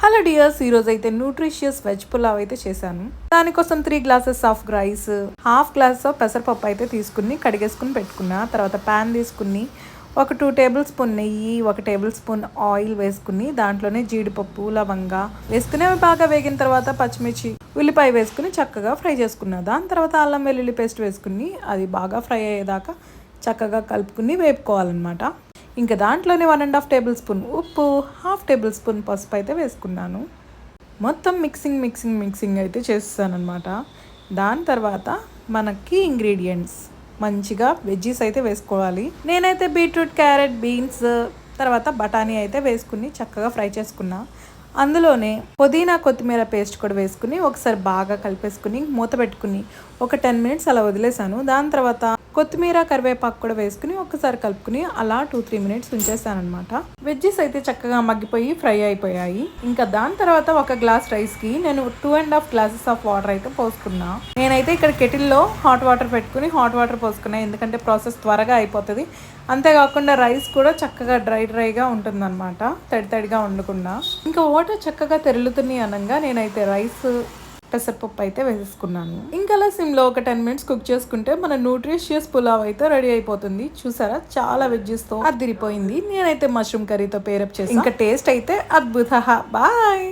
Hello dears, ఈరోజు అయితే nutritious veg pulao అయితే చేశాను. దానికోసం 3 glasses of rice, half glass of పెసరపప్పు అయితే తీసుకుని కడిగేసుకుని పెట్టుకున్నా. తర్వాత ప్యాన్ తీసుకుని ఒక 2 టేబుల్ స్పూన్ నెయ్యి, 1 టేబుల్ స్పూన్ ఆయిల్ వేసుకుని దాంట్లోనే జీడిపప్పు, లవంగా వేసుకుని అవి బాగా వేగిన తర్వాత పచ్చిమిర్చి, ఉల్లిపాయ వేసుకుని చక్కగా ఫ్రై చేసుకున్నా. దాని తర్వాత అల్లం వెల్లుల్లి పేస్ట్ వేసుకుని అది బాగా ఫ్రై అయ్యేదాకా చక్కగా కలుపుకుని వేపుకోవాలన్నమాట. ఇంకా దాంట్లోనే 1.5 టేబుల్ స్పూన్ ఉప్పు, హాఫ్ టేబుల్ స్పూన్ పసుపు అయితే వేసుకున్నాను. మొత్తం మిక్సింగ్ అయితే చేస్తానన్నమాట. దాని తర్వాత మనకి ఇంగ్రీడియంట్స్ మంచిగా వెజ్జీస్ అయితే వేసుకోవాలి. నేనైతే బీట్రూట్, క్యారెట్, బీన్స్, తర్వాత బఠానీ అయితే వేసుకుని చక్కగా ఫ్రై చేసుకున్నా. అందులోనే పుదీనా, కొత్తిమీర పేస్ట్ కూడా వేసుకుని ఒకసారి బాగా కలిపేసుకుని మూత పెట్టుకుని ఒక 10 మినిట్స్ అలా వదిలేసాను. దాని తర్వాత కొత్తిమీర, కరివేపాకు కూడా వేసుకుని ఒకసారి కలుపుకుని అలా 2-3 మినిట్స్ ఉంచేసాను అనమాట. వెజ్జెస్ అయితే చక్కగా మగ్గిపోయి ఫ్రై అయిపోయాయి. ఇంకా దాని తర్వాత ఒక గ్లాస్ రైస్కి నేను 2.5 గ్లాసెస్ ఆఫ్ వాటర్ అయితే పోసుకున్నా. నేనైతే ఇక్కడ కెటిల్లో హాట్ వాటర్ పెట్టుకుని హాట్ వాటర్ పోసుకున్నా, ఎందుకంటే ప్రాసెస్ త్వరగా అయిపోతుంది. అంతేకాకుండా రైస్ కూడా చక్కగా డ్రైగా ఉంటుందన్నమాట, తడిగా ఉండకుండా. ఇంకా వాటర్ చక్కగా తెరులుతున్నాయి అనగా నేనైతే రైస్, పెసరపప్పు అయితే వేసేసుకున్నాను. ఇంకా అలా సిమ్లో ఒక 10 మినిట్స్ కుక్ చేసుకుంటే మన న్యూట్రిషియస్ పులావ్ అయితే రెడీ అయిపోతుంది. చూసారా, చాలా వెజ్జెస్తో అదిరిపోయింది. నేనైతే మష్రూమ్ కర్రీతో పేరప్ చేసి ఇంకా టేస్ట్ అయితే అద్భుత. బాయ్.